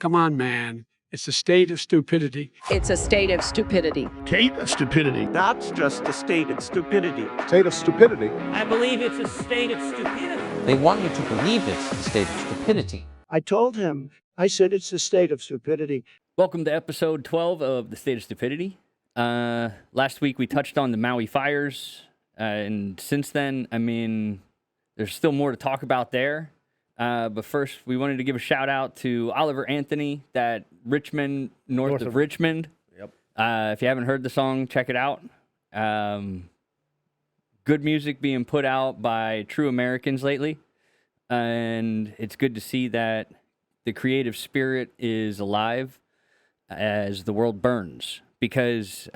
Come on, man. It's a state of stupidity. It's a state of stupidity. State of stupidity. That's just a state of stupidity. State of stupidity. I believe it's a state of stupidity. They want you to believe it's the state of stupidity. I told him. I said it's a state of stupidity. Welcome to episode 12 of The State of Stupidity. Last week we touched on the Maui fires, and since then, I mean, there's still more to talk about there. But first, we wanted to give a shout out to Oliver Anthony, that Richmond, north of Richmond. Yep. If you haven't heard the song, check it out. Good music being put out by true Americans lately. And it's good to see that the creative spirit is alive as the world burns. Because,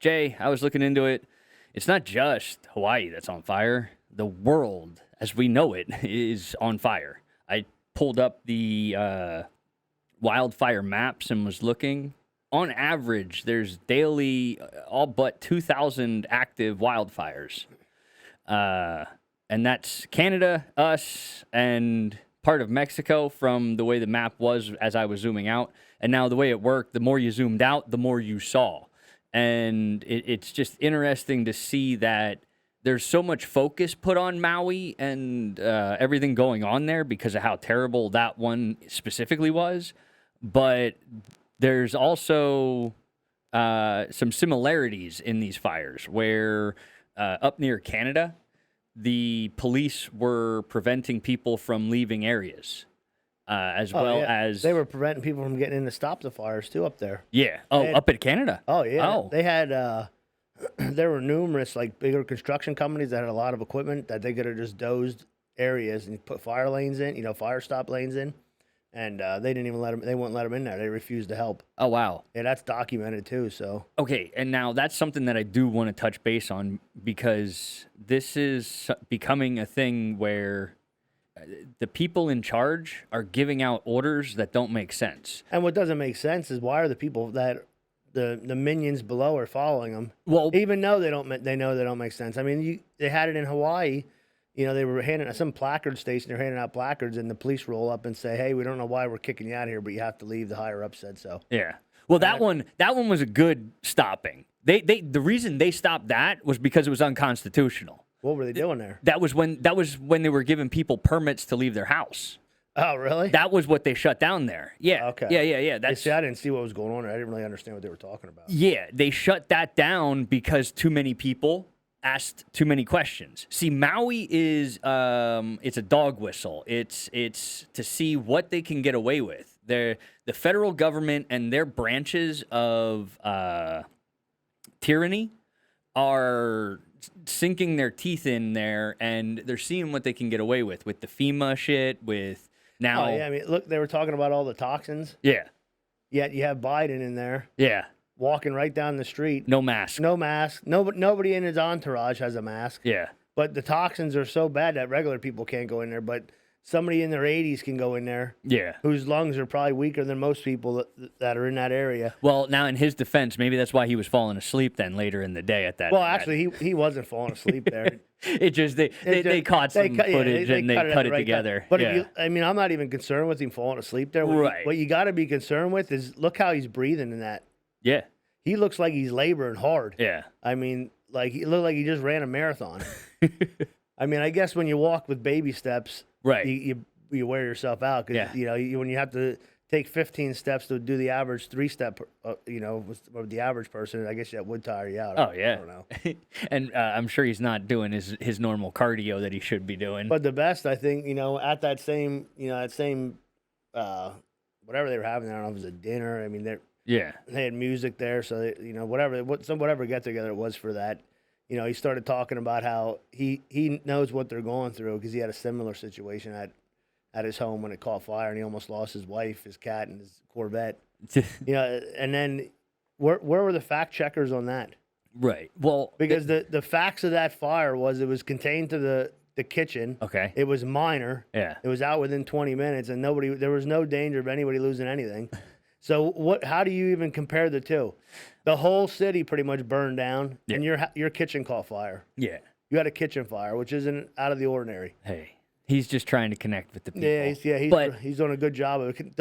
Jay, I was looking into it. It's not just Hawaii that's on fire. The world, as we know it, is on fire. I pulled up the wildfire maps and was looking. On average, there's daily all but 2,000 active wildfires. And that's Canada, us, and part of Mexico from the way the map was as I was zooming out. And now the way it worked, the more you zoomed out, the more you saw. And it's just interesting to see that there's so much focus put on Maui and everything going on there because of how terrible that one specifically was. But there's also some similarities in these fires where up near Canada, the police were preventing people from leaving areas as as... They were preventing people from getting in to stop the fires, too, up there. Yeah. Up in Canada? Oh, yeah. Oh. They had... there were numerous bigger construction companies that had a lot of equipment that they could have just dozed areas and put fire lanes in, fire stop lanes in, and they didn't even let them. They wouldn't let them in there. They refused to help. Oh wow! Yeah, that's documented too. So okay, and now that's something that I do want to touch base on because this is becoming a thing where the people in charge are giving out orders that don't make sense. And what doesn't make sense is why are the people that the minions below are following them. Well, even though they know they don't make sense. I mean, they had it in Hawaii. They were handing some placard station. They're handing out placards, and the police roll up and say, "Hey, we don't know why we're kicking you out of here, but you have to leave. The higher up said so." Yeah. Well, that one was a good stopping. The reason they stopped that was because it was unconstitutional. What were they doing there? That was when they were giving people permits to leave their house. Oh, really? That was what they shut down there. Yeah. Okay. Yeah. I didn't see what was going on there. I didn't really understand what they were talking about. Yeah, they shut that down because too many people asked too many questions. See, Maui is it's a dog whistle. It's to see what they can get away with. The federal government and their branches of tyranny are sinking their teeth in there, and they're seeing what they can get away with the FEMA shit, with now. Oh, yeah, I mean, look, they were talking about all the toxins. Yeah. Yet you have Biden in there. Yeah. Walking right down the street. No mask. No mask. Nobody in his entourage has a mask. Yeah. But the toxins are so bad that regular people can't go in there, but somebody in their 80s can go in there. Yeah. Whose lungs are probably weaker than most people that are in that area. Well, now in his defense, maybe that's why he was falling asleep then later in the day at that. Well, actually, he wasn't falling asleep there. It just they caught some footage and they cut it right together. But I'm not even concerned with him falling asleep there. What you got to be concerned with is look how he's breathing in that. Yeah. He looks like he's laboring hard. Yeah. I mean, he looked like he just ran a marathon. I mean, I guess when you walk with baby steps, right, you wear yourself out because when you have to take 15 steps to do the average 3-step, with the average person, I guess that would tire you out. I don't know. And I'm sure he's not doing his normal cardio that he should be doing. But the best, I think, at that same, whatever they were having there, I don't know if it was a dinner. I mean, they had music there, so whatever get together it was for that. He started talking about how he knows what they're going through because he had a similar situation at his home when it caught fire, and he almost lost his wife, his cat, and his Corvette. And then where were the fact checkers on that? Right. Well, because the facts of that fire was it was contained to the kitchen. Okay. It was minor. Yeah. It was out within 20 minutes, and there was no danger of anybody losing anything. So how do you even compare the two? The whole city pretty much burned down, and your kitchen caught fire. Yeah. You had a kitchen fire, which isn't out of the ordinary. Hey, He's just trying to connect with the people. He's doing a good job of it.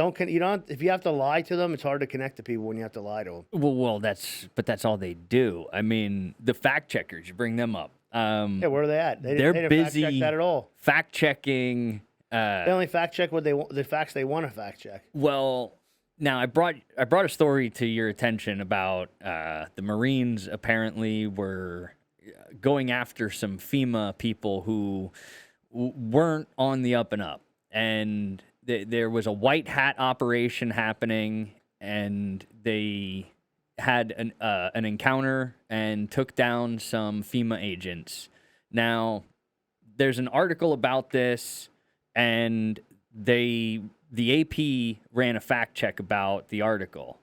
If you have to lie to them, it's hard to connect to people when you have to lie to them. Well, that's all they do. I mean, the fact checkers, you bring them up. Where are they at? They They're didn't busy fact check that at all. Fact checking. They only fact check the facts they want to fact check. Well, now I brought a story to your attention about the Marines apparently were going after some FEMA people who weren't on the up and up, and there was a white hat operation happening, and they had an encounter and took down some FEMA agents. Now, there's an article about this, and the AP ran a fact check about the article,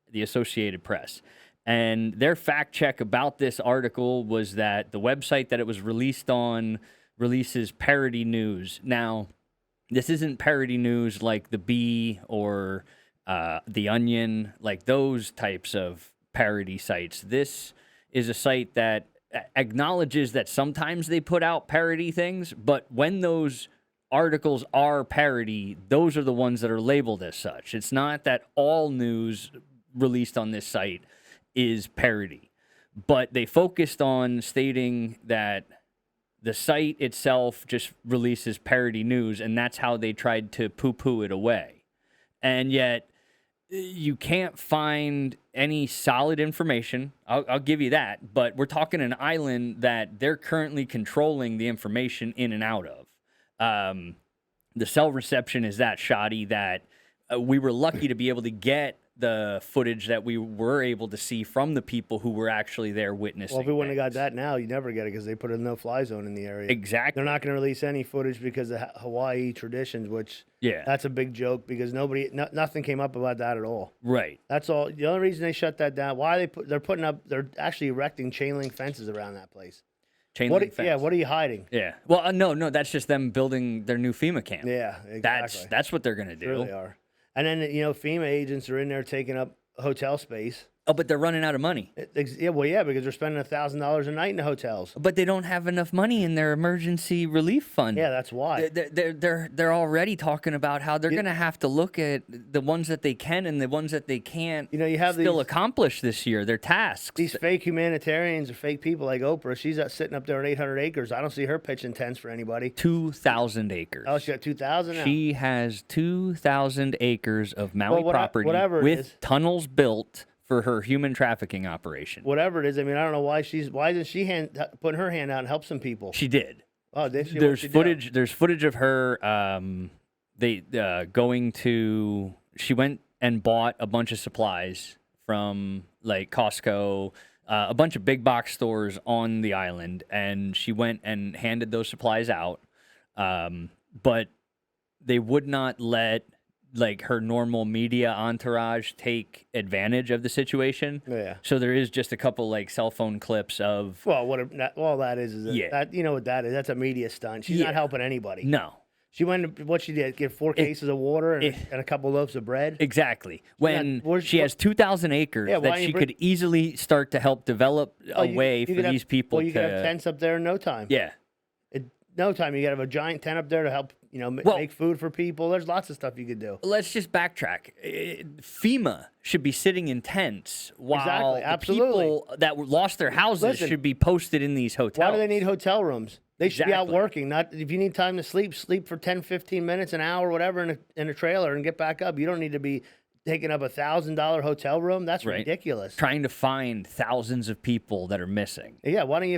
the Associated Press. And their fact check about this article was that the website that it was released on releases parody news. Now, this isn't parody news like The Bee or The Onion, like those types of parody sites. This is a site that acknowledges that sometimes they put out parody things, but when those articles are parody, those are the ones that are labeled as such. It's not that all news released on this site is parody, but they focused on stating that the site itself just releases parody news, and that's how they tried to poo-poo it away. And yet, you can't find any solid information. I'll give you that, but we're talking an island that they're currently controlling the information in and out of. The cell reception is that shoddy that we were lucky to be able to get the footage that we were able to see from the people who were actually there witnessing. Well, if we wouldn't have got that now, you never get it because they put a no-fly zone in the area. Exactly. They're not going to release any footage because of Hawaii traditions, which that's a big joke because nothing came up about that at all. Right. That's all. The only reason they shut that down, they're actually erecting chain link fences around that place. Chain link fence. Yeah, what are you hiding? Yeah. Well, no, that's just them building their new FEMA camp. Yeah, exactly. That's what they're going to do. They really are. And then, FEMA agents are in there taking up hotel space. Oh, but they're running out of money. Because they're spending $1,000 a night in the hotels. But they don't have enough money in their emergency relief fund. Yeah, that's why. They're already talking about how they're going to have to look at the ones that they can and the ones that they can't. You have still accomplish this year. Their tasks. These fake humanitarians or fake people like Oprah. She's sitting up there on 800 acres. I don't see her pitching tents for anybody. 2,000 acres. Oh, she got 2,000 now. She has 2,000 acres of Maui property with tunnels built for her human trafficking operation. Whatever it is, I mean, I don't know why isn't she putting her hand out and help some people? She did. Oh, did she? There's footage. There's footage of her. She went and bought a bunch of supplies from like Costco, a bunch of big box stores on the island, and she went and handed those supplies out. But they would not let like her normal media entourage take advantage of the situation. Yeah. So there is just a couple like cell phone clips of. Well, that is that you know what that is? That's a media stunt. She's not helping anybody. No. She went. What she did? Get 4 cases of water and a couple loaves of bread. Exactly. When she has 2,000 acres that she could easily start to help develop a way for these people. Well, you could have tents up there in no time. Yeah. In no time, you got to have a giant tent up there to help. Make food for people. There's lots of stuff you could do. Let's just backtrack. FEMA should be sitting in tents while the people that lost their houses should be posted in these hotels. Why do they need hotel rooms? They should be out working. Not if you need time to sleep for 10, 15 minutes, an hour, whatever, in a trailer and get back up. You don't need to be taking up $1,000 hotel room. That's ridiculous. Trying to find thousands of people that are missing. Yeah, why don't you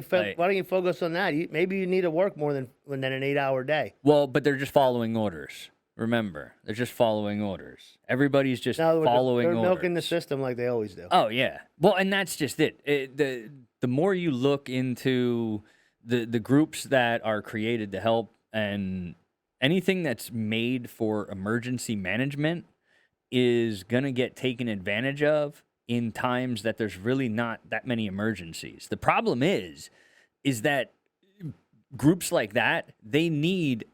focus on that? Maybe you need to work more than an 8-hour day. Well, but they're just following orders. Remember, they're just following orders. Everybody's just following orders. They're milking the system like they always do. Oh yeah. Well, and that's just it. The more you look into the groups that are created to help and anything that's made for emergency management is going to get taken advantage of in times that there's really not that many emergencies. The problem is that groups like that, they need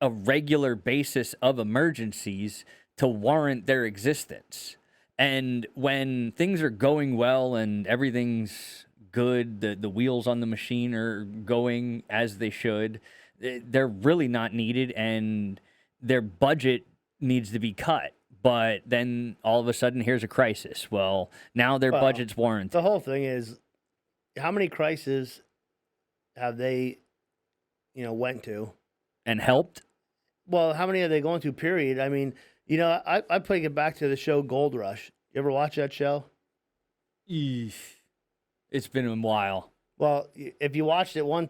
a regular basis of emergencies to warrant their existence. And when things are going well and everything's good, the wheels on the machine are going as they should, they're really not needed, and their budget needs to be cut. But then all of a sudden, here's a crisis. Well, now their budget's warranted. The whole thing is, how many crises have they, went to and helped? Well, how many are they going to? Period. I mean, I put it back to the show Gold Rush. You ever watch that show? It's been a while. Well, if you watched it one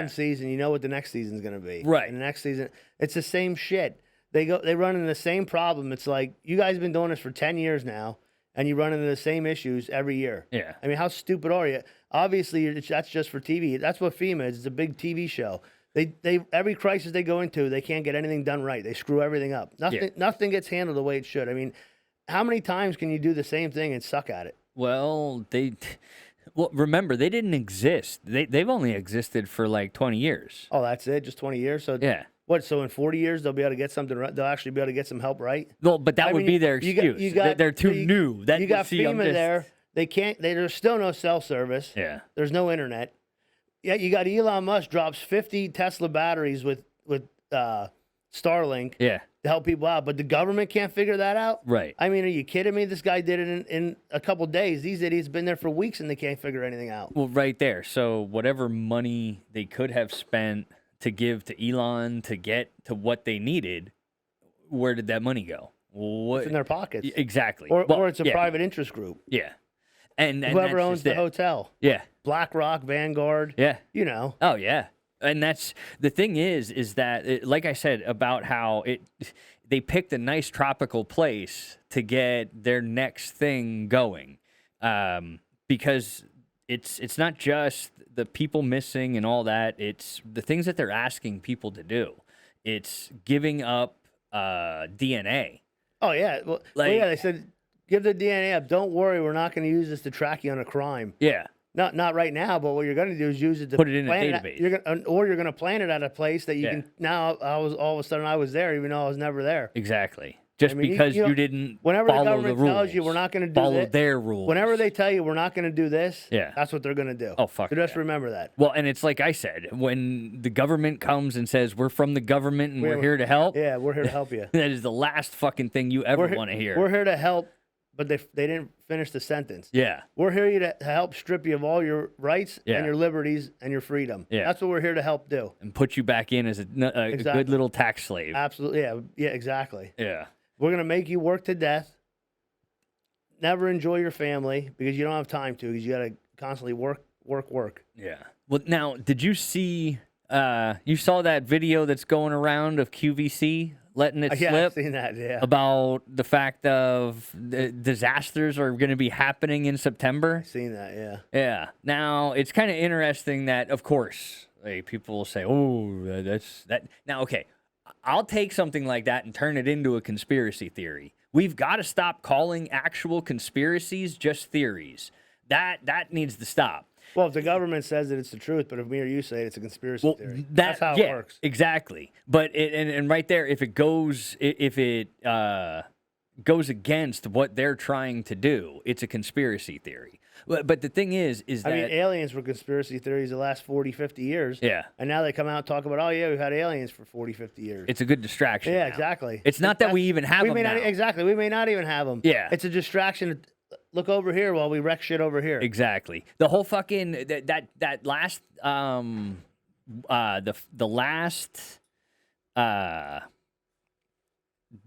season, you know what the next season's going to be. Right. And the next season, it's the same shit. They run into the same problem. It's like, you guys have been doing this for 10 years now, and you run into the same issues every year. Yeah. I mean, how stupid are you? Obviously, that's just for TV. That's what FEMA is. It's a big TV show. They every crisis they go into, they can't get anything done right. They screw everything up. Nothing gets handled the way it should. I mean, how many times can you do the same thing and suck at it? Well, remember, they didn't exist. They've only existed for like 20 years. Oh, that's it? Just 20 years? So yeah. What? So in 40 years they'll be able to get something right? They'll actually be able to get some help right? Well, but that would be their excuse. They're too new. You got FEMA there. They can't. There's still no cell service. Yeah. There's no internet. Yeah, you got Elon Musk drops 50 Tesla batteries with Starlink. Yeah. To help people out, but the government can't figure that out. Right. I mean, are you kidding me? This guy did it in a couple days. These idiots been there for weeks and they can't figure anything out. Well, right there. So whatever money they could have spent to give to Elon to get to what they needed, where did that money go? It's in their pockets. Exactly. Or it's a private interest group. Yeah. And whoever owns the hotel. Yeah. BlackRock, Vanguard. Yeah. Oh, yeah. And that's the thing is that, like I said, about how they picked a nice tropical place to get their next thing going, because it's not just the people missing and all that. It's the things that they're asking people to do. It's giving up DNA. Oh, yeah. Well, they said, give the DNA up. Don't worry, we're not going to use this to track you on a crime. Yeah. Not right now, but what you're going to do is use it to put it in a database. You're going to plant it at a place that you can. Now, all of a sudden, I was there, even though I was never there. Exactly. Just because you didn't whenever follow the government the rules, tells you we're not going to do follow their rules. Whenever they tell you we're not going to do this, yeah, that's what they're going to do. Oh, fuck. So just remember that. Well, and it's like I said, when the government comes and says we're from the government and we're here to help. Yeah, we're here to help you. That is the last fucking thing you ever want to hear. We're here to help. But they didn't finish the sentence. Yeah. We're here to help strip you of all your rights and your liberties and your freedom. Yeah. That's what we're here to help do. And put you back in as a good little tax slave. Absolutely. Yeah, exactly. Yeah. We're going to make you work to death. Never enjoy your family because you don't have time to, because you got to constantly work. Yeah. Well, now, did you see, you saw that video that's going around of QVC letting it slip? Yeah, I've seen that, yeah. About the fact of the disasters are going to be happening in September. I've seen that, yeah. Yeah. Now, it's kind of interesting that, of course, people will say, oh, that's that. Now, okay, I'll take something like that and turn it into a conspiracy theory. We've got to stop calling actual conspiracies just theories. That needs to stop. Well, if the government says that it's the truth, but if me or you say it's a conspiracy theory, that's how it works. Exactly. But and right there, if it goes against what they're trying to do, it's a conspiracy theory. But the thing is that... I mean, aliens were conspiracy theories the last 40, 50 years. Yeah. And now they come out and talk about, oh, yeah, we've had aliens for 40, 50 years. It's a good distraction. Yeah, now. exactly. It's not that we even have them now. Exactly. We may not even have them. Yeah. It's a distraction. Look over here while we wreck shit over here. Exactly. The whole fucking... That last... the last...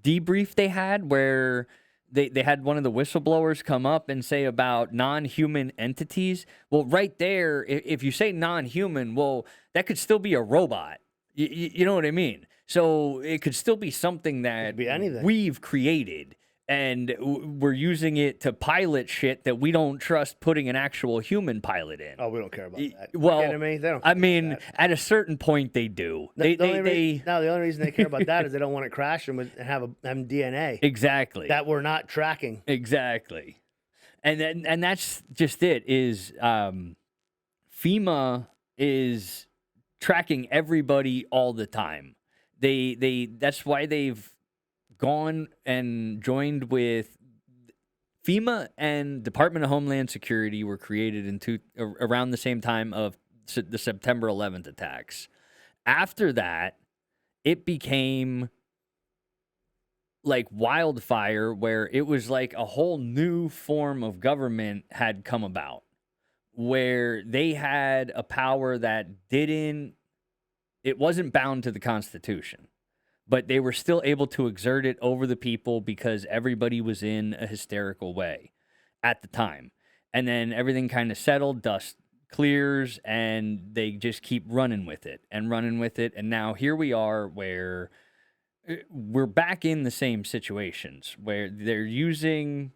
debrief they had where... They had one of the whistleblowers come up and say about non-human entities. Well, right there, if you say non-human, well, that could still be a robot. You know what I mean? So it could still be something that we've created, and we're using it to pilot shit that we don't trust putting an actual human pilot in. Oh, we don't care about that. Well, They don't I mean, at a certain point, they do. The only reason they care about that is they don't want it crashing and have DNA. Exactly. That we're not tracking. Exactly. And that's just it. Is FEMA is tracking everybody all the time. That's why they've gone and joined with FEMA and Department of Homeland Security were created around the same time of the September 11th attacks. After that, it became like wildfire, where it was like a whole new form of government had come about, where they had a power that it wasn't bound to the Constitution, but they were still able to exert it over the people because everybody was in a hysterical way at the time. And then everything kind of settled, dust clears, and they just keep running with it. And now here we are, where we're back in the same situations where they're using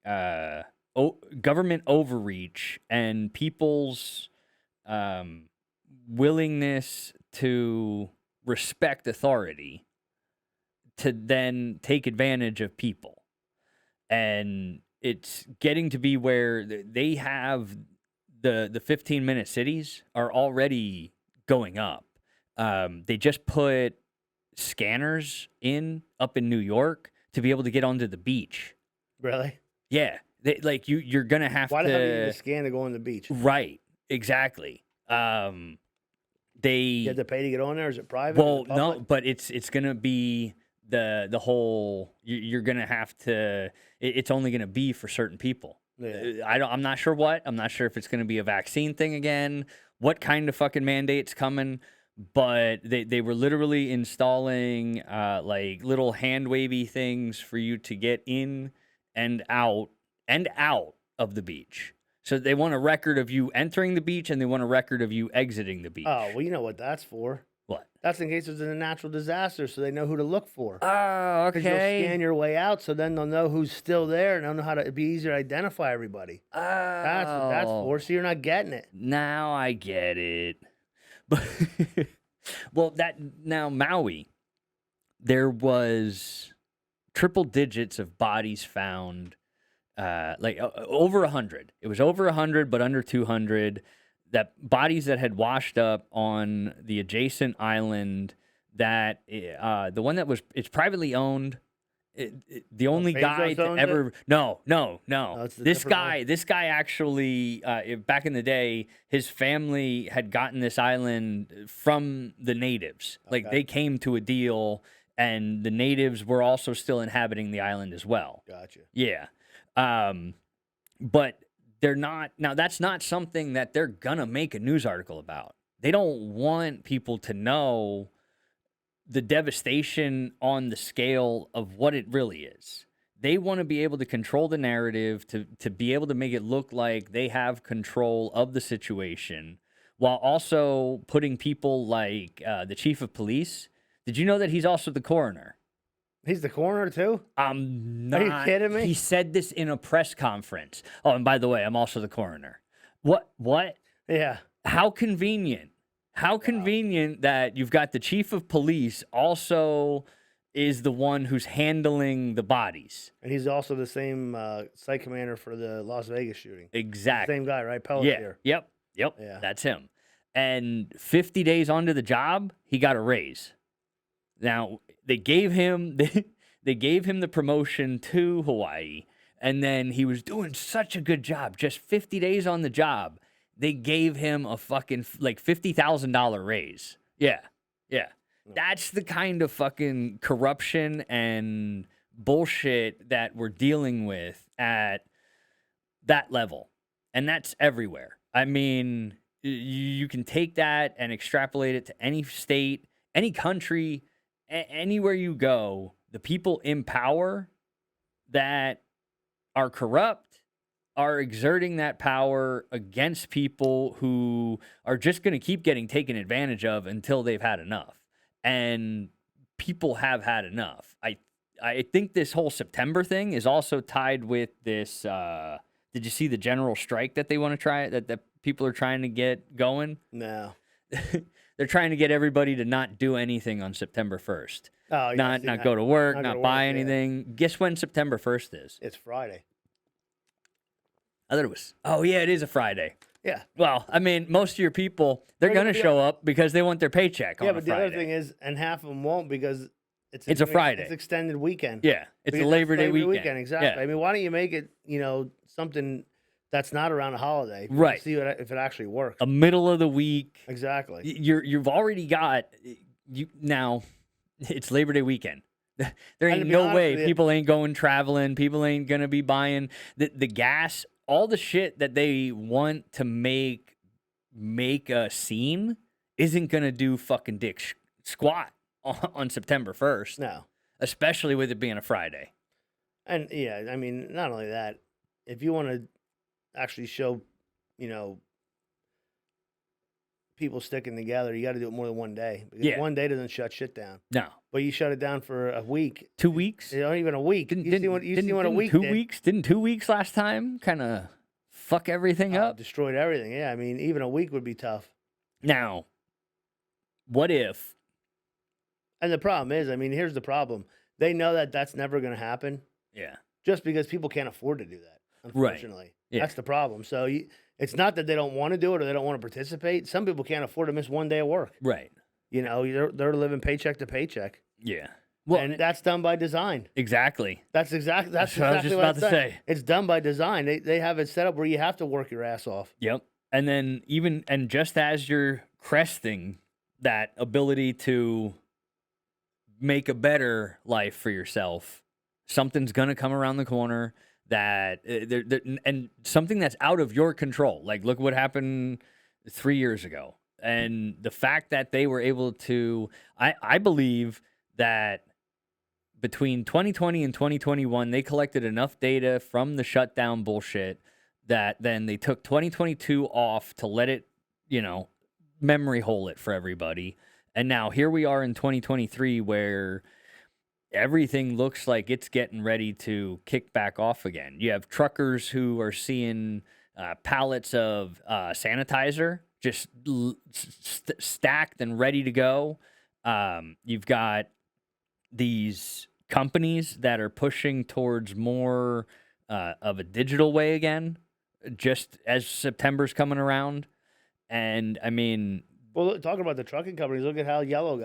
government overreach and people's willingness to respect authority to then take advantage of people. And it's getting to be where they have the 15-minute cities are already going up. They just put scanners up in New York to be able to get onto the beach. Really? Yeah. You're going to have Why to... the hell do you need a scan to go on the beach? Right. Exactly. You have to pay to get on there? Is it private? Well, no, but it's going to be the whole... You're going to have to... It's only going to be for certain people. Yeah. I'm not sure what. I'm not sure if it's going to be a vaccine thing again. What kind of fucking mandate's coming? But they were literally installing like little hand wavy things for you to get in and out of the beach. So they want a record of you entering the beach, and they want a record of you exiting the beach. Oh, well, you know what that's for. What? That's in case there's a natural disaster, so they know who to look for. Oh, okay. 'Cause you'll scan your way out, so then they'll know who's still there, and they'll know how to. It'd be easier to identify everybody. Oh. That's what that's for. So you're not getting it. Now I get it. But well, now Maui, there was triple digits of bodies found, over 100. It was over 100, but under 200. That bodies that had washed up on the adjacent island. That the one that it's privately owned. The only guy to ever no. This guy actually back in the day, his family had gotten this island from the natives. Okay. Like they came to a deal, and the natives were also still inhabiting the island as well. Gotcha. Yeah, but they're not now. That's not something that they're gonna make a news article about. They don't want people to know the devastation on the scale of what it really is. They want to be able to control the narrative, to be able to make it look like they have control of the situation, while also putting people like the chief of police. Did you know that he's also the coroner? He's the coroner too? I'm not. Are you kidding me? He said this in a press conference. Oh, and by the way, I'm also the coroner. What? Yeah. How convenient. How convenient that you've got the chief of police also is the one who's handling the bodies. And he's also the same site commander for the Las Vegas shooting. Exactly. Same guy, right? Pelletier. Yeah. Yep. Yeah. That's him. And 50 days onto the job, he got a raise. Now, they gave him the promotion to Hawaii, and then he was doing such a good job. Just 50 days on the job, they gave him a fucking like $50,000 raise. Yeah. That's the kind of fucking corruption and bullshit that we're dealing with at that level. And that's everywhere. I mean, you can take that and extrapolate it to any state, any country, anywhere you go. The people in power that are corrupt are exerting that power against people who are just going to keep getting taken advantage of until they've had enough. And people have had enough. I think this whole September thing is also tied with this. Did you see the general strike that they want to try, that people are trying to get going? No. They're trying to get everybody to not do anything on September 1st. Oh, yeah, not go to work, not buy yeah. anything. Guess when September 1st is? It's Friday. I thought it was. Oh, yeah, it is a Friday. Yeah. Well, I mean, most of your people, they're going to show up because they want their paycheck on a Friday. Yeah, but the other thing is, and half of them won't because it's a Friday. It's extended weekend. Yeah, it's a Labor Day weekend. Exactly. Yeah. I mean, why don't you make it, something that's not around a holiday. Right. See if it actually works. A middle of the week. Exactly. You've already got now. It's Labor Day weekend. There And ain't to be no honest way with you- people ain't going traveling. People ain't gonna be buying the gas. All the shit that they want to make a scene isn't gonna do fucking dick squat on September 1st. No. Especially with it being a Friday. And yeah, I mean, not only that, if you want to actually show, people sticking together, you got to do it more than one day. Because Yeah. one day doesn't shut shit down. No. But you shut it down for a week. 2 weeks? Not even a week. You see what a week 2 did? weeks? Didn't 2 weeks last time kind of fuck everything up? Destroyed everything. Yeah, I mean, even a week would be tough. Now, what if? And the problem is, I mean, here's the problem. They know that that's never going to happen Yeah. just because people can't afford to do that, unfortunately. Yeah. That's the problem. So it's not that they don't want to do it or they don't want to participate. Some people can't afford to miss one day of work. Right. They're living paycheck to paycheck. Yeah. Well, And that's done by design. exactly. That's what I was exactly just what about I'm to saying. say. It's done by design. They have it set up where you have to work your ass off. Yep. And then just as you're cresting that ability to make a better life for yourself, something's gonna come around the corner that and something that's out of your control. Like, look what happened 3 years ago, and the fact that they were able to, I believe that between 2020 and 2021, they collected enough data from the shutdown bullshit that then they took 2022 off to let it, memory hole it for everybody. And now here we are in 2023 where everything looks like it's getting ready to kick back off again. You have truckers who are seeing pallets of sanitizer just stacked and ready to go. You've got these companies that are pushing towards more of a digital way again, just as September's coming around. And I mean, Well, look, talking about the trucking companies, look at how Yellow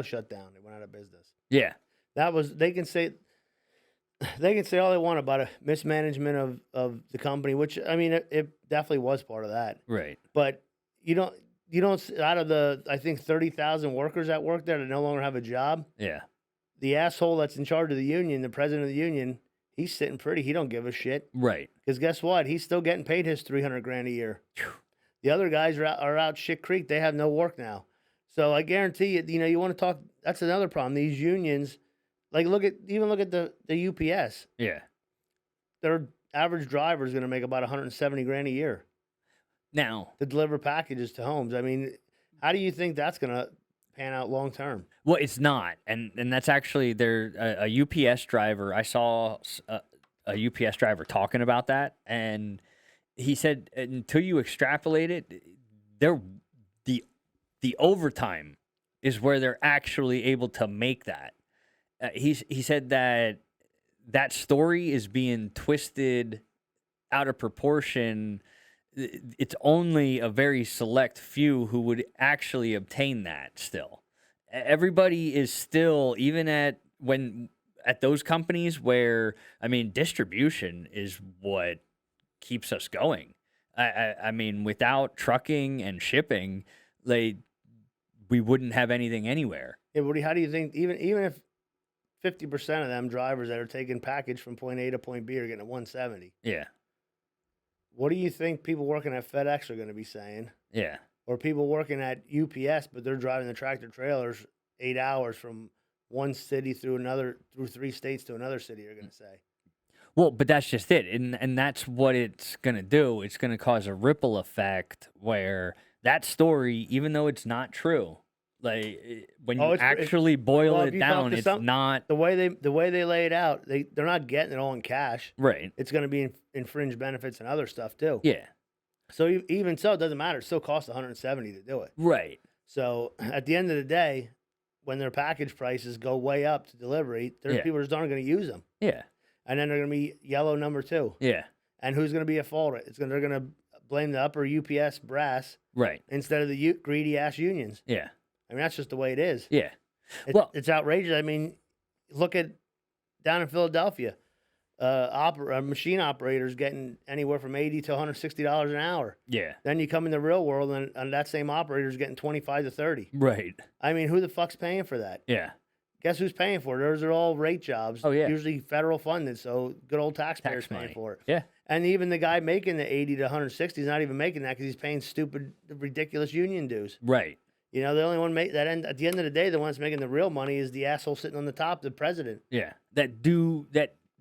shut down. They went out of business. yeah, They can say all they want about a mismanagement of the company, which I mean it definitely was part of that. right. But you don't out of the I think 30,000 workers that work there that no longer have a job. Yeah, The asshole that's in charge of the union, the president of the union, he's sitting pretty. He don't give a shit right. because guess what? He's still getting paid his $300,000 a year. The other guys are out shit creek. They have no work now. So I guarantee you, you want to talk. That's another problem. These unions, like look at the UPS. Yeah. Their average driver is going to make about $170,000 a year Now, to deliver packages to homes. I mean, how do you think that's going to pan out long term? well, it's not, and that's actually a UPS driver. I saw a UPS driver talking about that, and he said until you extrapolate it, the overtime is where they're actually able to make that. He said that story is being twisted out of proportion. It's only a very select few who would actually obtain that still. Everybody is still, even at those companies where, I mean, distribution is what keeps us going. I mean, without trucking and shipping, we wouldn't have anything anywhere. Yeah, Woody, how do you think even if 50% of them drivers that are taking package from point A to point B are getting at 170? Yeah. What do you think people working at FedEx are going to be saying? Yeah. Or people working at UPS, but they're driving the tractor trailers 8 hours from one city through 3 states to another city are going to say. Well, but that's just it. And that's what it's going to do. It's going to cause a ripple effect where that story, even though it's not true, when you actually boil it down, it's not the way they lay it out. They're not getting it all in cash. right. It's going to be in fringe benefits and other stuff too. Yeah. So even so, it doesn't matter. It still costs $170 to do it. Right. So at the end of the day, when their package prices go way up to delivery, people just aren't going to use them. Yeah. And then they're going to be yellow number 2. Yeah. And who's going to be at fault? They're going to blame the upper UPS brass Right. instead of the greedy ass unions. Yeah. I mean, that's just the way it is. Yeah. Well, It's outrageous. I mean, look at down in Philadelphia. machine operators getting anywhere from $80 to $160 an hour. Yeah. Then you come in the real world, and that same operator is getting 25 to 30. Right. I mean, who the fuck's paying for that? Yeah. Guess who's paying for it? Those are all rate jobs. Oh, yeah. Usually federal funded, so good old taxpayers Tax money. paying for it. Yeah. And even the guy making the 80 to 160 is not even making that because he's paying stupid, ridiculous union dues. Right. You know, the only one at the end of the day, the one that's making the real money is the asshole sitting on the top, the president. Yeah. That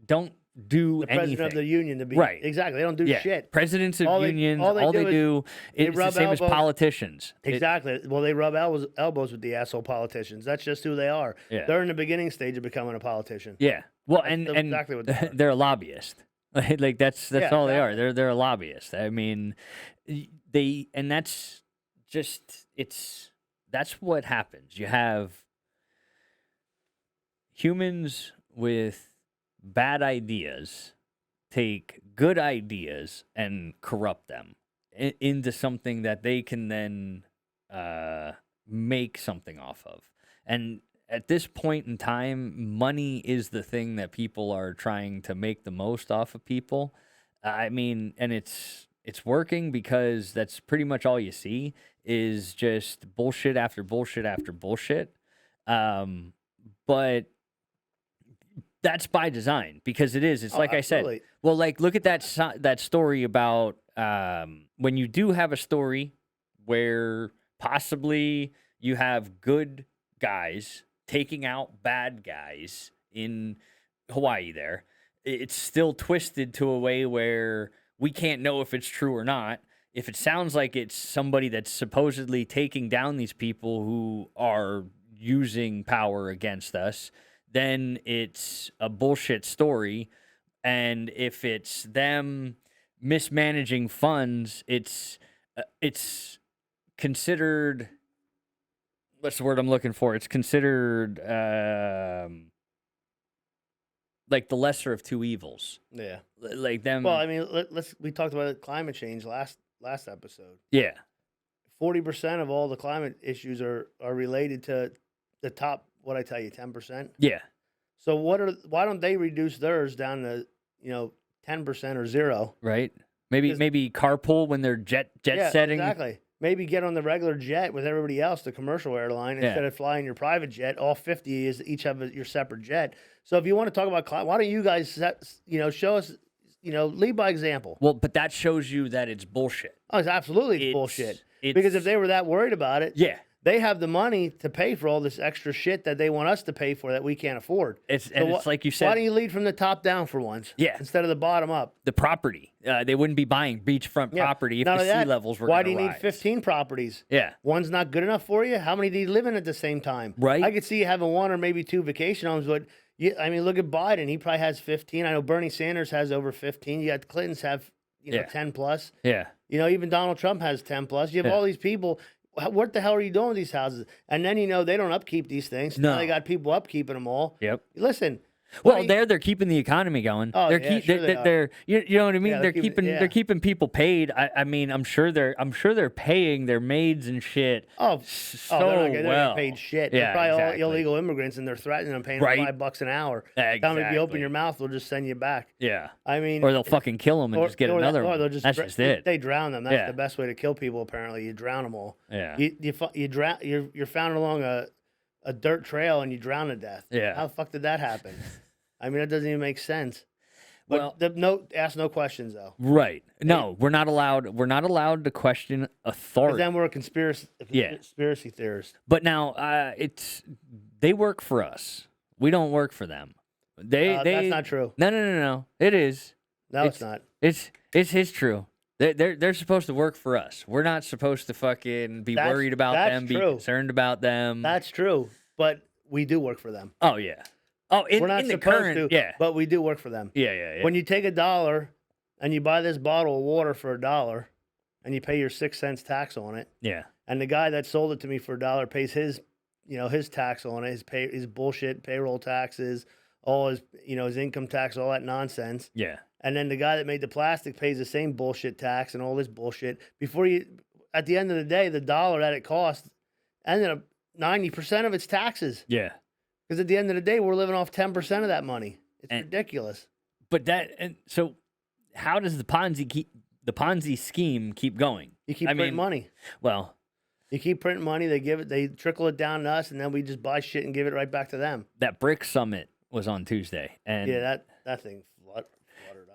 don't do The president anything. of the union to be Right. Exactly. They don't do Yeah. shit. Presidents of All they unions, do all they is do, they it's the rub same as elbows. politicians. Exactly. Well, they rub elbows with the asshole politicians. That's just who they are. Yeah. They're in the beginning stage of becoming a politician. Yeah. Well, That's and exactly what they are. they're a lobbyist. Like that's Yeah, all they are. exactly. They're a lobbyist. I mean, that's just that's what happens. You have humans with bad ideas take good ideas and corrupt them into something that they can then make something off of. And at this point in time, money is the thing that people are trying to make the most off of people. I mean, and it's working because that's pretty much all you see is just bullshit after bullshit after bullshit. But that's by design because it is. It's like absolutely. I said. Well, like look at that story about when you do have a story where possibly you have good guys taking out bad guys in Hawaii there. It's still twisted to a way where we can't know if it's true or not. If it sounds like it's somebody that's supposedly taking down these people who are using power against us, then it's a bullshit story. And if it's them mismanaging funds, it's considered, what's the word I'm looking for? It's considered like the lesser of two evils. Yeah. Like them. Well, I mean, we talked about climate change last episode. Yeah. 40% of all the climate issues are related to the top, what I tell you, 10%. Yeah. So why don't they reduce theirs down to 10% or 0? Right. Maybe carpool when they're jet setting. Exactly. Maybe get on the regular jet with everybody else, the commercial airline, instead of flying your private jet. All 50 is each have your separate jet. So if you want to talk about climate, why don't you guys show us, lead by example. Well, but that shows you that it's bullshit. Oh, it's absolutely bullshit. Because if they were that worried about it, they have the money to pay for all this extra shit that they want us to pay for that we can't afford. It's like you said. Why don't you lead from the top down for once? Yeah. Instead of the bottom up. The property. They wouldn't be buying beachfront property if the sea levels were Why gonna do you rise. need 15 properties? Yeah. One's not good enough for you? How many do you live in at the same time? Right. I could see you having one or maybe 2 vacation homes, but look at Biden. He probably has 15. I know Bernie Sanders has over 15. You got Clintons have 10 plus. Yeah. Even Donald Trump has 10 plus. You have all these people. What the hell are you doing with these houses? And then they don't upkeep these things. No. Now they got people upkeeping them all. Yep. Listen. Well, they're keeping the economy going. Oh, they're are. You know what I mean. Yeah, they're keeping people paid. I mean, I'm sure they're paying their maids and shit. They're not getting paid shit. They're Yeah, probably exactly. all illegal immigrants, and they're threatening them, paying them $5 an hour. Tell them if you open your mouth, they'll just send you back. Yeah. I mean, or they'll fucking kill them and just get another one. They'll just That's just it. They drown them. That's the best way to kill people. Apparently, you drown them all. Yeah. You drown. You're found along a dirt trail and you drown to death. Yeah. How the fuck did that happen? I mean, that doesn't even make sense. But ask no questions though. Right. No, we're not allowed. We're not allowed to question authority. Then we're a conspiracy theorist. But now they work for us. We don't work for them. That's not true. No. It is. No, it's not. It's true. They're supposed to work for us. We're not supposed to fucking be worried about them, be concerned about them. That's true. But we do work for them. Oh yeah. Oh, we're not supposed to. But we do work for them. Yeah. When you take $1 and you buy this bottle of water for $1 and you pay your 6 cents tax on it. Yeah. And the guy that sold it to me for $1 pays his tax on it, his bullshit payroll taxes, all his his income tax, all that nonsense. Yeah. And then the guy that made the plastic pays the same bullshit tax and all this bullshit. At the end of the day, the $1 that it cost ended up 90% of its taxes. Yeah. Because at the end of the day, we're living off 10% of that money. It's ridiculous. But so how does the Ponzi scheme keep going? You keep printing money. Well, you keep printing money. They trickle it down to us, and then we just buy shit and give it right back to them. that BRICS summit was on Tuesday, and Yeah, that thing fluttered,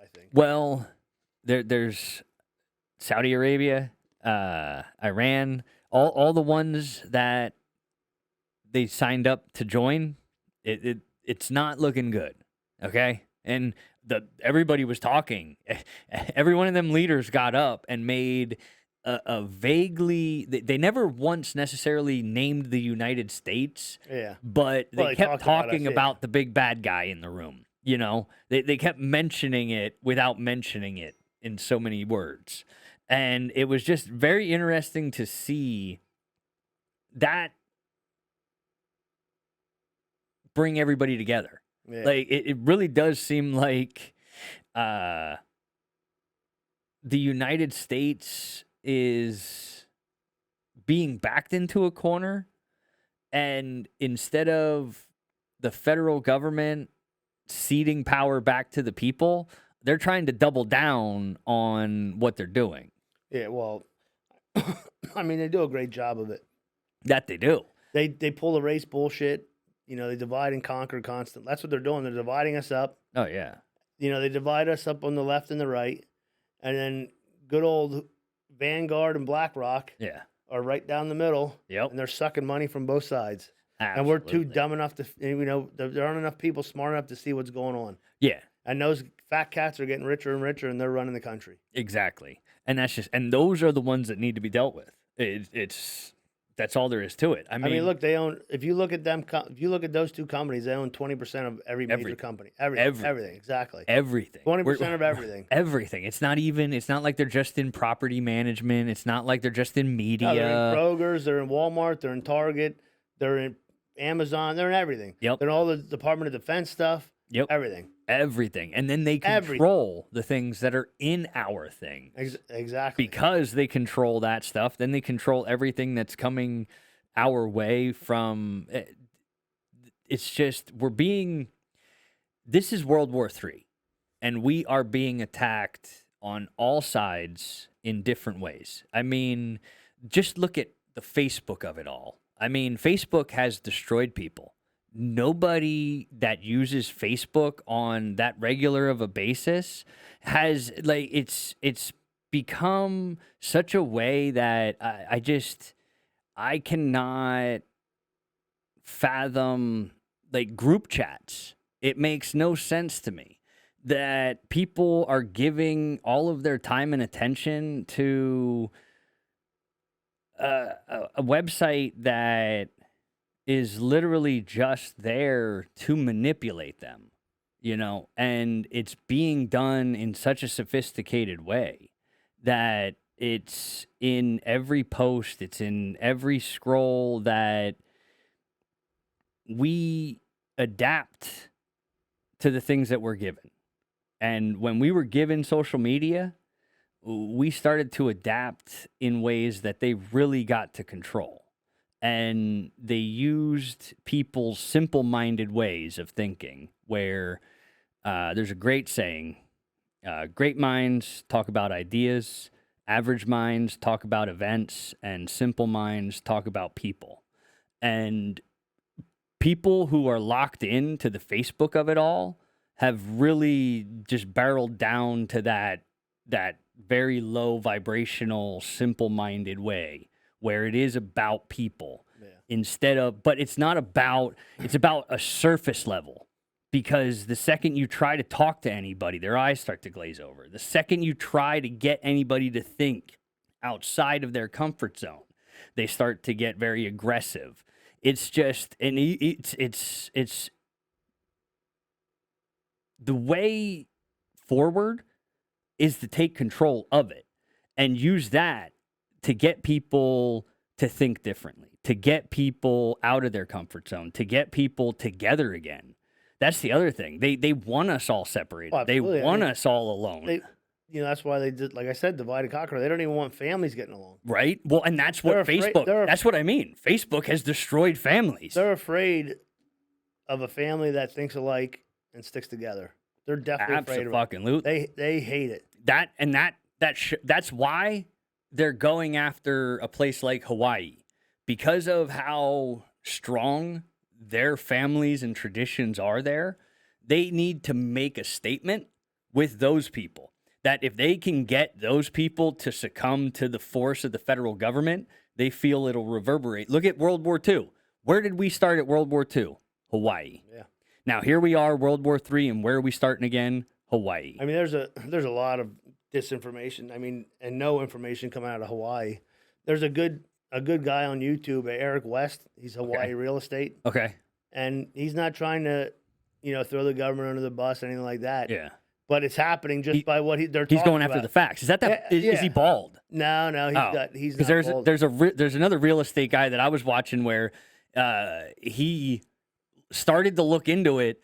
I think. well, there's Saudi Arabia, Iran, all the ones that they signed up to join. It's not looking good, okay? And everybody was talking. Every one of them leaders got up and made a vaguely. They never once necessarily named the United States. Yeah. But they kept talking about us, about the big bad guy in the room. You know, they kept mentioning it without mentioning it in so many words. And it was just very interesting to see that bring everybody together. Yeah. Like, it really does seem like the United States is being backed into a corner. And instead of the federal government ceding power back to the people, they're trying to double down on what they're doing. Yeah, well, I mean, they do a great job of it. That they do. They pull the race bullshit. You know, they divide and conquer constant. That's what they're doing. They're dividing us up. Oh, yeah. You know, they divide us up on the left and the right. And then good old Vanguard and BlackRock Yeah. are right down the middle. Yep. And they're sucking money from both sides. Absolutely. And we're too dumb enough to, you know, there aren't enough people smart enough to see what's going on. Yeah. And those fat cats are getting richer and richer, and they're running the country. Exactly. And those are the ones that need to be dealt with. That's all there is to it. I mean, look, they own. If you look at them, if you look at those two companies, they own 20% of every major company. Everything, exactly. Everything. 20% of everything. Everything. It's not like they're just in property management. It's not like they're just in media. No, they're in Kroger's, they're in Walmart, they're in Target, they're in Amazon, they're in everything. Yep. They're in all the Department of Defense stuff. Yep. Everything. And then they control the things that are in our thing. Exactly. Because they control that stuff, then they control everything that's coming our way from. It's just, this is World War III, and we are being attacked on all sides in different ways. I mean, just look at the Facebook of it all. I mean, Facebook has destroyed people. Nobody that uses Facebook on that regular of a basis has, like, it's become such a way that I cannot fathom, like, group chats. It makes no sense to me that people are giving all of their time and attention to a website that is literally just there to manipulate them, you know, and it's being done in such a sophisticated way that it's in every post, it's in every scroll, that we adapt to the things that we're given. And when we were given social media, we started to adapt in ways that they really got to control. And they used people's simple-minded ways of thinking, where there's a great saying, great minds talk about ideas, average minds talk about events, and simple minds talk about people. And people who are locked into the Facebook of it all have really just barreled down to that very low vibrational, simple-minded way, where it is about people instead of, but it's not about, it's about a surface level, because the second you try to talk to anybody, their eyes start to glaze over. The second you try to get anybody to think outside of their comfort zone, they start to get very aggressive. It's just, and it's the way forward is to take control of it and use that to get people to think differently, to get people out of their comfort zone, to get people together again. That's the other thing. They want us all separated. Oh, they want us all alone. That's why they did, like I said, divide and conquer. They don't even want families getting along. Right? Well, and that's what that's what I mean. Facebook has destroyed families. They're afraid of a family that thinks alike and sticks together. They're definitely afraid of it. Absolutely. They hate it. That's why they're going after a place like Hawaii, because of how strong their families and traditions are there. They need to make a statement with those people that if they can get those people to succumb to the force of the federal government, they feel it'll reverberate. Look at World War II. Where did we start at World War II? Hawaii. Yeah. Now here we are, World War III, and where are we starting again? Hawaii. I mean, there's a lot of disinformation. I mean, and no information coming out of Hawaii. There's a good guy on YouTube, Eric West. He's Hawaii real estate. Okay. And he's not trying to, throw the government under the bus or anything like that. Yeah. But it's happening just by what they're talking He's going after about. the facts. Is that is he bald? No, he's not bald. There's another real estate guy that I was watching where he started to look into it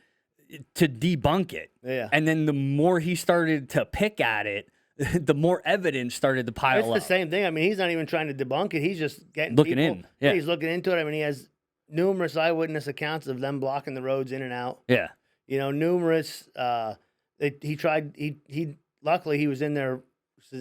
to debunk it. Yeah. And then the more he started to pick at it, the more evidence started to pile up. It's the same thing. I mean, he's not even trying to debunk it. He's just looking in. Yeah. He's looking into it. I mean, he has numerous eyewitness accounts of them blocking the roads in and out. Yeah. Numerous. He luckily he was in there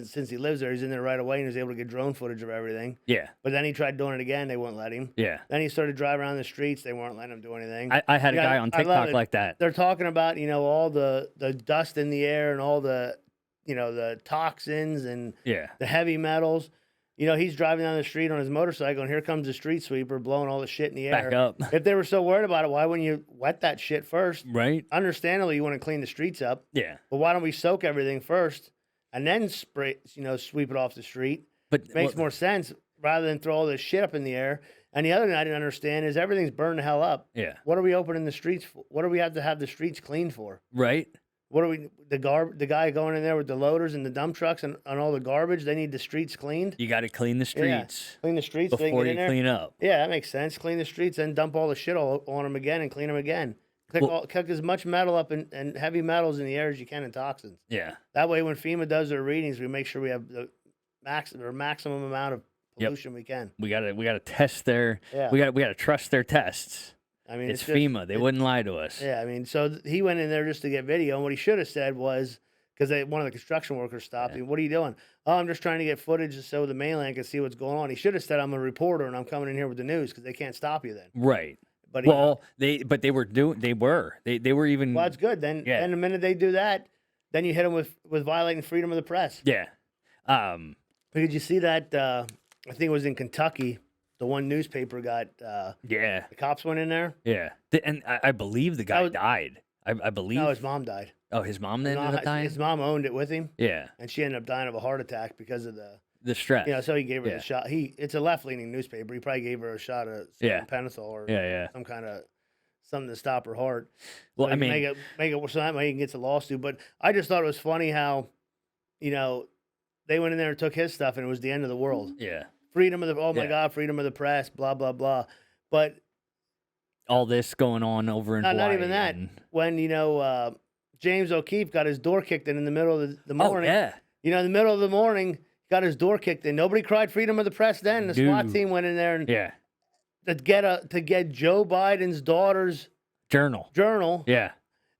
since he lives there. He's in there right away and he was able to get drone footage of everything. Yeah. But then he tried doing it again. They wouldn't let him. Yeah. Then he started driving around the streets. They weren't letting him do anything. I had a guy on TikTok like that. They're talking about, all the dust in the air and all the, the toxins and the heavy metals. He's driving down the street on his motorcycle and here comes the street sweeper blowing all the shit in the air. Back up. If they were so worried about it, why wouldn't you wet that shit first? Right. Understandably, you want to clean the streets up. Yeah. But why don't we soak everything first and then spray, sweep it off the street? But makes more sense rather than throw all this shit up in the air. And the other thing I didn't understand is everything's burned the hell up. Yeah. What are we opening the streets for? What do we have to have the streets cleaned for? Right. What are we? The guy going in there with the loaders and the dump trucks and all the garbage. They need the streets cleaned. You got to clean the streets. Clean the streets before you clean up. Yeah, that makes sense. Clean the streets and dump all the shit on them again and clean them again. Cook as much metal up and heavy metals in the air as you can and toxins. Yeah. That way, when FEMA does their readings, we make sure we have the maximum amount of pollution we can. We gotta test their. Yeah. We gotta trust their tests. I mean, it's FEMA. They wouldn't lie to us. Yeah, I mean, so he went in there just to get video, and what he should have said was, because one of the construction workers stopped him, what are you doing? Oh, I'm just trying to get footage so the mainland can see what's going on. He should have said, I'm a reporter, and I'm coming in here with the news, because they can't stop you then. Right. But they were even. Well, that's good. Then the minute they do that, then you hit them with violating freedom of the press. Yeah. Did you see that? I think it was in Kentucky. The one newspaper got. The cops went in there. Yeah. And I believe the guy died. I believe. No, his mom died. Oh, his mom ended up dying? His mom owned it with him. Yeah. And she ended up dying of a heart attack because of the stress. So he gave her the shot. It's a left-leaning newspaper. He probably gave her a shot of Pentothal or some kind of something to stop her heart. Well, so make it so that way he can get the lawsuit. But I just thought it was funny how, they went in there and took his stuff and it was the end of the world. Yeah. Freedom of my God, freedom of the press, blah blah blah. But all this going on over in Hawaii. Not even that. When James O'Keefe got his door kicked in the middle of the morning. Oh, yeah. In the middle of the morning, got his door kicked in. Nobody cried freedom of the press then. The SWAT team went in there and to get Joe Biden's daughter's journal. Yeah.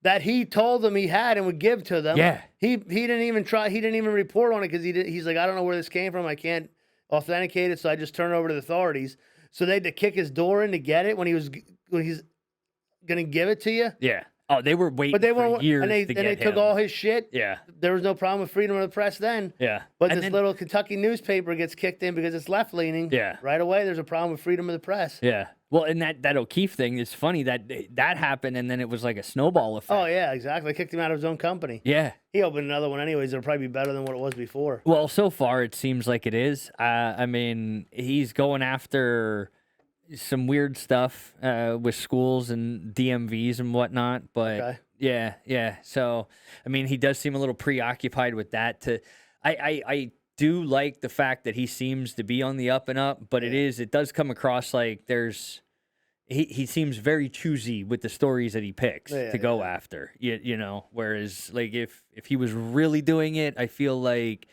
That he told them he had and would give to them. Yeah. He didn't even try. He didn't even report on it because he's like, I don't know where this came from. I can't authenticate it, so I just turn it over to the authorities. So they had to kick his door in to get it when he's gonna give it to you. Yeah. Oh, they were waiting for years and they took all his shit. Yeah. There was no problem with freedom of the press then. Yeah. But this little Kentucky newspaper gets kicked in because it's left leaning. Yeah. Right away, there's a problem with freedom of the press. Yeah. Well, and that O'Keefe thing, it's funny that happened, and then it was like a snowball effect. Oh yeah, exactly. They kicked him out of his own company. Yeah. He opened another one anyways. It'll probably be better than what it was before. Well, so far it seems like it is. I mean, he's going after some weird stuff with schools and DMVs and whatnot, but yeah. So, I mean, he does seem a little preoccupied with that. I do like the fact that he seems to be on the up and up, but it does come across like he seems very choosy with the stories that he picks to go after. Whereas like if he was really doing it, I feel like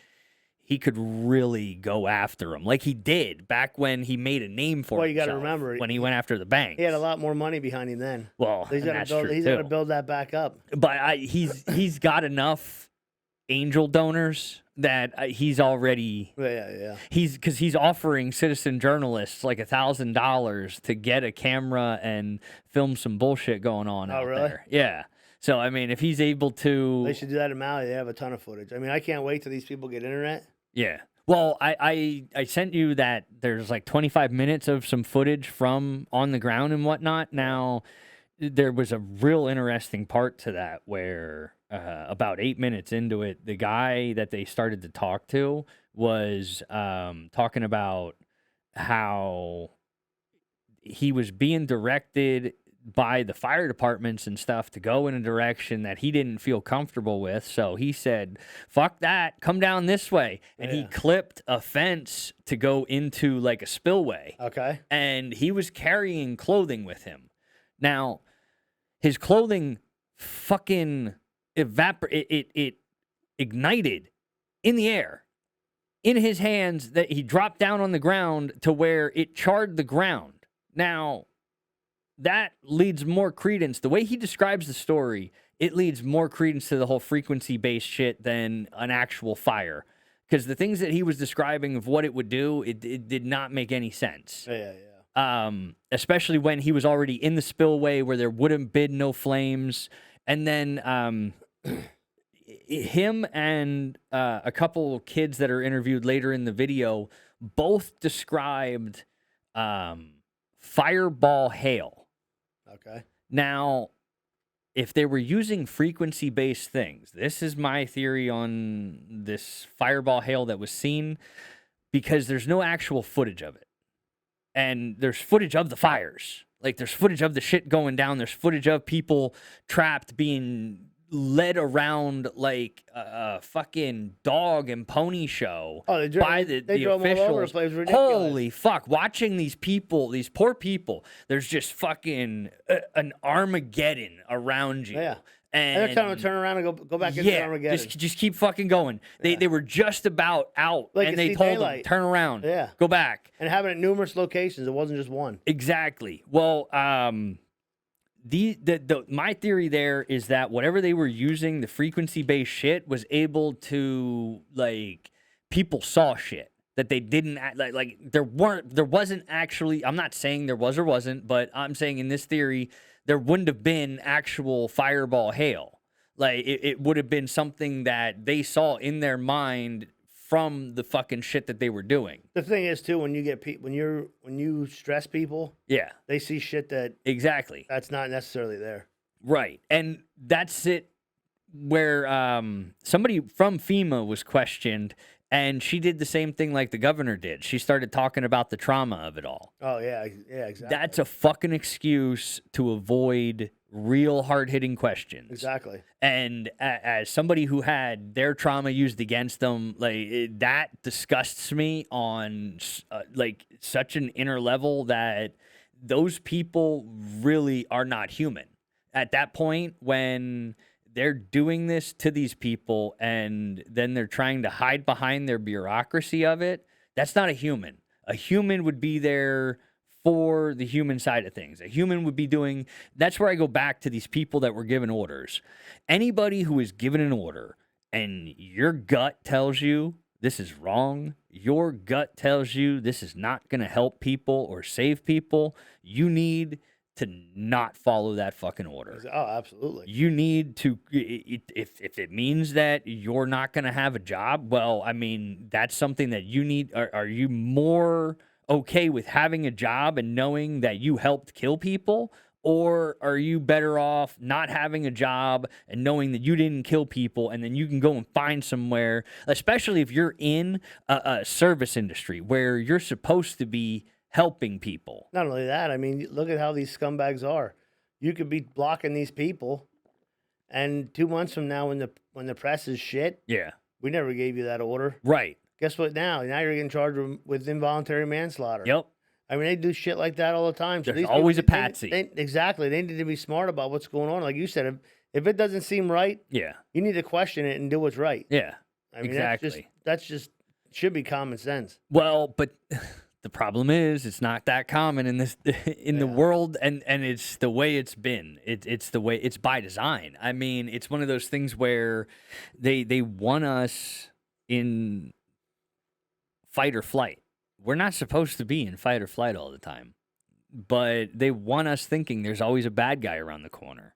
he could really go after him, like he did back when he made a name for Well, you got to himself remember when he went after the bank. He had a lot more money behind him then. Well, He's and got that's to build. true He's got to too. build that back up. But he's got enough angel donors that he's already Yeah. because he's offering citizen journalists like $1,000 to get a camera and film some bullshit going on out really? there. Yeah. So I mean, if he's able to, They should do that in Maui. They have a ton of footage. I mean, I can't wait till these people get internet. yeah. Well, I sent you that there's like 25 minutes of some footage from on the ground and whatnot. Now, there was a real interesting part to that where about 8 minutes into it, the guy that they started to talk to was talking about how he was being directed by the fire departments and stuff to go in a direction that he didn't feel comfortable with. So he said, fuck that, come down this way. And he clipped a fence to go into like a spillway. Okay. And he was carrying clothing with him. Now, his clothing fucking it ignited in the air in his hands, that he dropped down on the ground to where it charred the ground. Now, that leads more credence. The way he describes the story, it leads more credence to the whole frequency-based shit than an actual fire. Because the things that he was describing of what it would do, it did not make any sense. Yeah. Especially when he was already in the spillway where there would have been no flames. And then him and a couple kids that are interviewed later in the video both described fireball hail. Okay. Now, if they were using frequency-based things, this is my theory on this fireball hail that was seen, because there's no actual footage of it. And there's footage of the fires. Like, there's footage of the shit going down. There's footage of people trapped being led around like a fucking dog and pony show by the drove officials. all over the place. Ridiculous. Holy fuck. Watching these people, these poor people, there's just fucking an Armageddon around you. Yeah. And they're telling them to turn around and go back into Armageddon. just keep fucking going. They were just about out, Like and you they see told daylight. them, turn around, Yeah. go back. And having it in numerous locations. It wasn't just one. Exactly. Well, my theory there is that whatever they were using, the frequency-based shit, was able to, like, people saw shit that they didn't like there wasn't actually, I'm not saying there was or wasn't, but I'm saying in this theory there wouldn't have been actual fireball hail. Like, it would have been something that they saw in their mind from the fucking shit that they were doing. The thing is too, when you get when you stress people, Yeah. they see shit that Exactly. that's not necessarily there. Right. And that's it where somebody from FEMA was questioned, and she did the same thing like the governor did. She started talking about the trauma of it all. Oh yeah, exactly. That's a fucking excuse to avoid real hard-hitting questions. Exactly. And as somebody who had their trauma used against them, like, that disgusts me on like such an inner level, that those people really are not human. At that point, when they're doing this to these people and then they're trying to hide behind their bureaucracy of it, that's not a human. A human would be there for the human side of things. A human would be doing, that's where I go back to these people that were given orders. Anybody who is given an order and your gut tells you this is wrong, your gut tells you this is not going to help people or save people, you need to not follow that fucking order. Oh, absolutely. You need to, if it means that you're not going to have a job, well, I mean, that's something that you need. Are you more okay with having a job and knowing that you helped kill people? Or are you better off not having a job and knowing that you didn't kill people, and then you can go and find somewhere, especially if you're in a service industry where you're supposed to be helping people. Not only that, I mean, look at how these scumbags are. You could be blocking these people, and 2 months from now, when the press is shit, Yeah. we never gave you that order. Right. Guess what? Now you're getting charged with involuntary manslaughter. Yep. I mean, they do shit like that all the time. So There's these always people, a patsy. Exactly. They need to be smart about what's going on. Like you said, if it doesn't seem right, Yeah. you need to question it and do what's right. Yeah. I mean, exactly. That's just It should be common sense. Well, but the problem is it's not that common in this in the world, and it's the way it's been. It's the way it's by design. I mean, it's one of those things where they want us in fight or flight. We're not supposed to be in fight or flight all the time, but they want us thinking there's always a bad guy around the corner.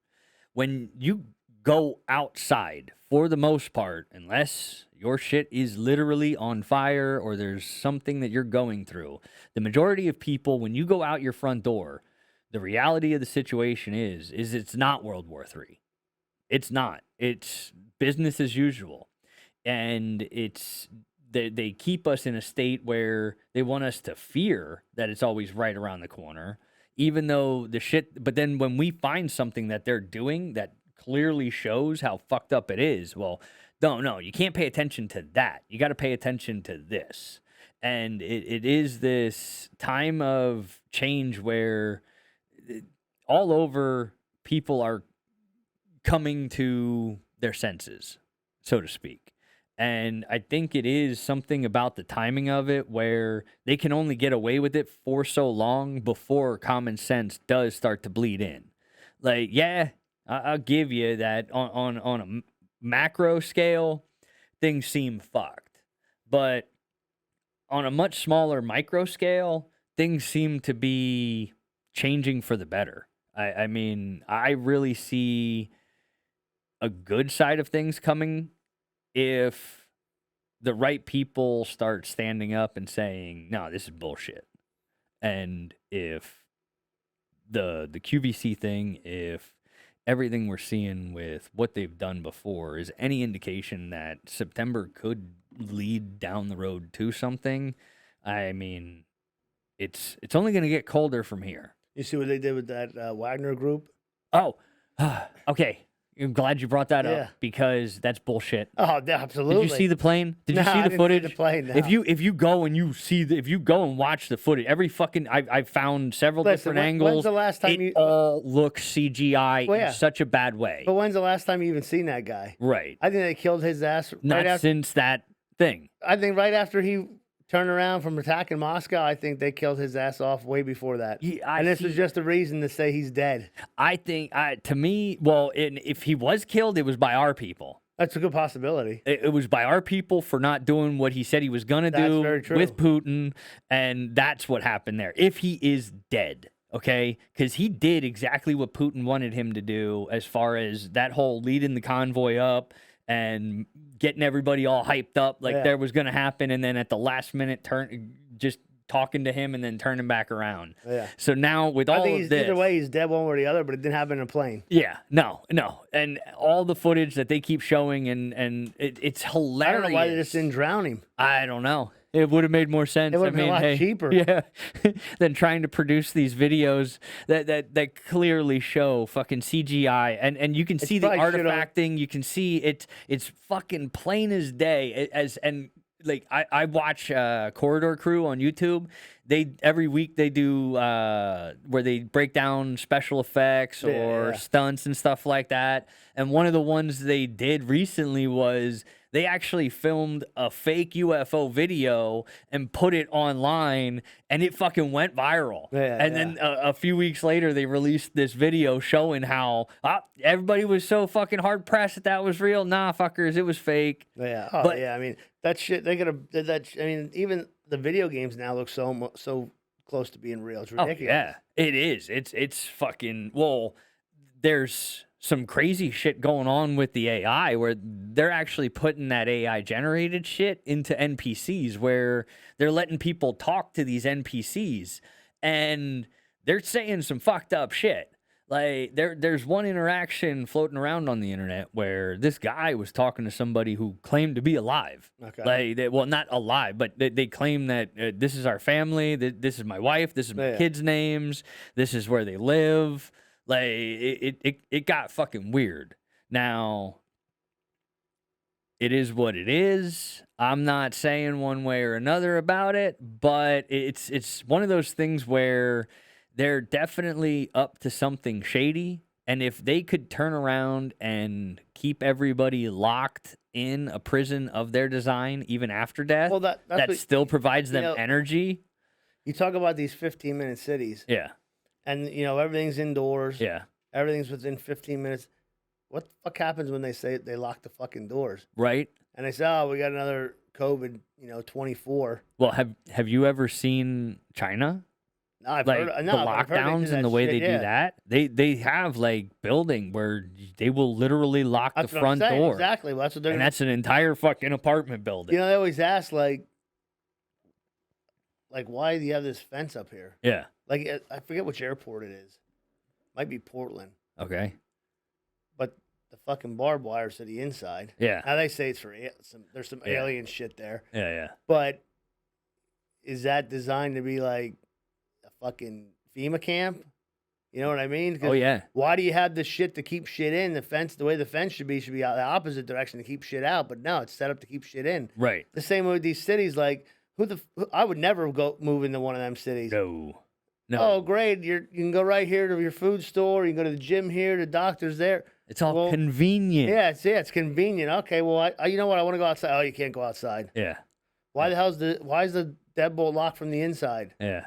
When you go outside, for the most part, unless your shit is literally on fire or there's something that you're going through, the majority of people, when you go out your front door, the reality of the situation is it's not World War III. It's not. It's business as usual. And it's they keep us in a state where they want us to fear that it's always right around the corner, even though the shit. But then when we find something that they're doing that clearly shows how fucked up it is, well, no, you can't pay attention to that. You got to pay attention to this. And it is this time of change where all over people are coming to their senses, so to speak. And I think it is something about the timing of it where they can only get away with it for so long before common sense does start to bleed in. Like, yeah, I'll give you that on a macro scale, things seem fucked. But on a much smaller micro scale, things seem to be changing for the better. I mean, I really see a good side of things coming if the right people start standing up and saying, no, this is bullshit. And if the QVC thing, if everything we're seeing with what they've done before is any indication that September could lead down the road to something, I mean, it's only going to get colder from here. You see what they did with that Wagner group? Oh, okay. I'm glad you brought that Yeah. up because that's bullshit. Oh, absolutely. Did you see the plane? Did you No, see I the didn't footage? see the plane, no. If you go and you see if you go and watch the footage, every fucking I've found several different angles. When's the last time it all looks CGI Well, yeah. in such a bad way. But when's the last time you even seen that guy? Right. I think they killed his ass Not right after. since that thing. I think right after he turned around from attacking Moscow, I think they killed his ass off way before that. Yeah, and this was just a reason to say he's dead. I think, to me, well, if he was killed, it was by our people. That's a good possibility. It was by our people for not doing what he said he was going to do very true. with Putin, and that's what happened there. If he is dead, okay? Because he did exactly what Putin wanted him to do as far as that whole leading the convoy up and getting everybody all hyped up like there was going to happen, and then at the last minute just talking to him and then turning back around. Yeah. So now with all of this, either way, he's dead one way or the other, but it didn't happen in a plane. yeah, no, and all the footage that they keep showing, and it's hilarious. I don't know why they just didn't drown him. I don't know. It would have made more sense. It would have been a lot cheaper. Yeah, than trying to produce these videos that clearly show fucking CGI, and you can see the artifacting. You can see it's fucking plain as day. Like I watch Corridor Crew on YouTube. Every week they do where they break down special effects or stunts and stuff like that. And one of the ones they did recently was they actually filmed a fake UFO video and put it online, and it fucking went viral. Then a few weeks later, they released this video showing how everybody was so fucking hard pressed that was real. Nah, fuckers, it was fake. Yeah, I mean, that shit. They could have did that. I mean, even the video games now look so close to being real. It's ridiculous. Oh, yeah, it is. It's fucking. Well, there's some crazy shit going on with the AI where they're actually putting that AI generated shit into NPCs where they're letting people talk to these NPCs and they're saying some fucked up shit. Like there's one interaction floating around on the internet where this guy was talking to somebody who claimed to be alive. Okay. Well, not alive, but they claim that this is our family, this is my wife, this is my kids' names, this is where they live. Like it got fucking weird. Now, it is what it is. I'm not saying one way or another about it, but it's one of those things where they're definitely up to something shady. And if they could turn around and keep everybody locked in a prison of their design, even after death, Well, that's that what- still provides them know, energy. You talk about these 15-minute cities, Yeah. and everything's indoors. Yeah. Everything's within 15 minutes. What the fuck happens when they say they lock the fucking doors? Right. And they say, "Oh, we got another COVID, 24." Well, have you ever seen China? No, I've Like heard, the no, I've heard they do lockdowns that and the way shit, they yeah. do that. They have like building where they will literally lock That's the what front I'm saying. door. Exactly. Well, that's what they're And gonna. that's an entire fucking apartment building. They always ask like, why do you have this fence up here? Yeah. Like, I forget which airport it is. Might be Portland, Okay. but the fucking barbed wire's to the inside. Yeah. Now they say it's for there's some Yeah. alien shit there, Yeah. Yeah. but is that designed to be like a fucking FEMA camp? You know what I mean? 'Cause Oh yeah. why do you have this shit to keep shit in? The way the fence should be out the opposite direction to keep shit out. But no, it's set up to keep shit in. Right. The same way with these cities. Like, I would never go move into one of them cities. No. No. Oh, great! You can go right here to your food store. You can go to the gym here. The doctor's there. It's all Well, convenient. Yeah, it's convenient. Okay, well, you know what? I want to go outside. Oh, you can't go outside. Yeah. Why is the deadbolt locked from the inside? Yeah.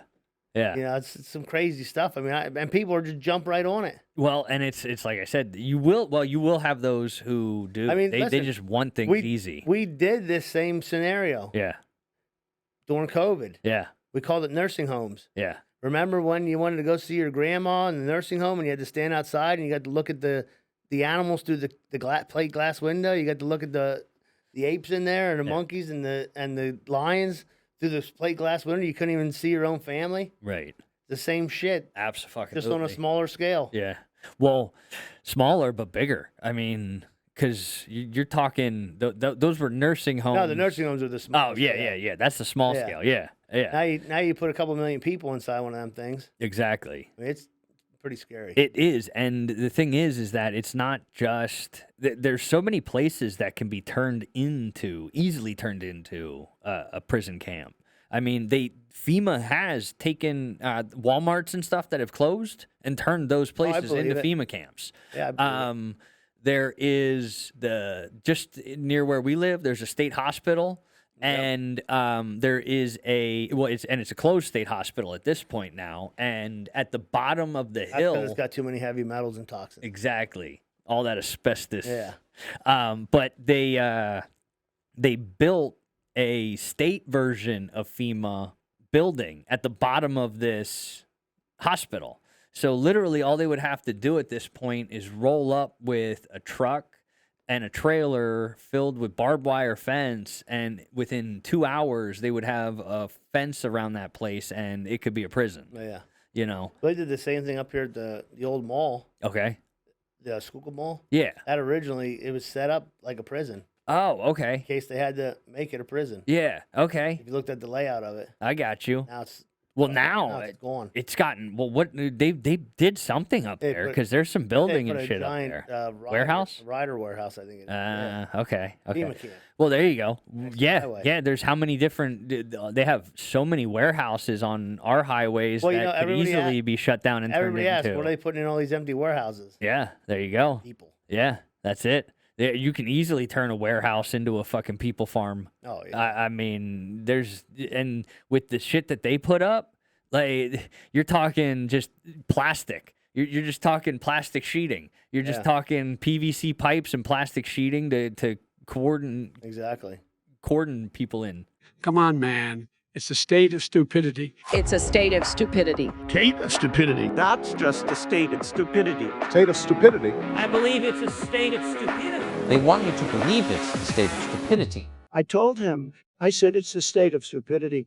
Yeah. It's some crazy stuff. I mean, and people are just jump right on it. Well, and it's like I said, you will have those who do. I mean, they listen, just want things easy. We did this same scenario Yeah. during COVID. Yeah. We called it nursing homes. Yeah. Remember when you wanted to go see your grandma in the nursing home and you had to stand outside and you got to look at the animals through the plate glass window? You got to look at the apes in there and the monkeys and the lions through the plate glass window. You couldn't even see your own family. Right. The same shit, Absolutely. just on a smaller scale. Yeah. Well, smaller but bigger. I mean, because you're talking those were nursing homes. No, the nursing homes are the small. Oh yeah. That's the small Yeah. scale. Yeah. Yeah. Now you put a couple million people inside one of them things. Exactly. I mean, it's pretty scary. It is, and the thing is that it's not just. There's so many places that can be easily turned into a prison camp. I mean, FEMA has taken Walmarts and stuff that have closed and turned those places into FEMA camps. Yeah. I believe it. There is just near where we live. There's a state hospital. And there is it's a closed state hospital at this point now. And at the bottom of the That's hill, 'cause it's got too many heavy metals and toxins. exactly, all that asbestos. Yeah. But they built a state version of FEMA building at the bottom of this hospital. So literally, all they would have to do at this point is roll up with a truck and a trailer filled with barbed wire fence, and within 2 hours they would have a fence around that place, and it could be a prison. Yeah. They did the same thing up here at the old mall, Okay. the Schuylkill Mall. Yeah. That originally it was set up like a prison Oh, in okay. case they had to make it a prison. Yeah. Okay. If you looked at the layout of it, I got you. now it's Well, now now it's gone. it's gotten what they did something up They there put- because there's some They building put and a shit giant, up there. Warehouse? Warehouse? Rider warehouse, I think it is. Okay. FEMA camp. Well, there you go. Next Yeah, highway. yeah. There's how many different? They have so many warehouses on our highways Well, that could everybody easily be shut down and turned Everybody asks, into. what are they putting in all these empty warehouses? Yeah, there you go. People. Yeah, that's it. You can easily turn a warehouse into a fucking people farm. Oh, yeah. I mean, and with the shit that they put up, like you're talking just plastic. You're just talking plastic sheeting. You're just talking PVC pipes and plastic sheeting to cordon Exactly. people in. Come on, man. It's a state of stupidity. It's a state of stupidity. State of stupidity. That's just a state of stupidity. State of stupidity. I believe it's a state of stupidity. They want you to believe it's the state of stupidity. I told him, I said it's a state of stupidity.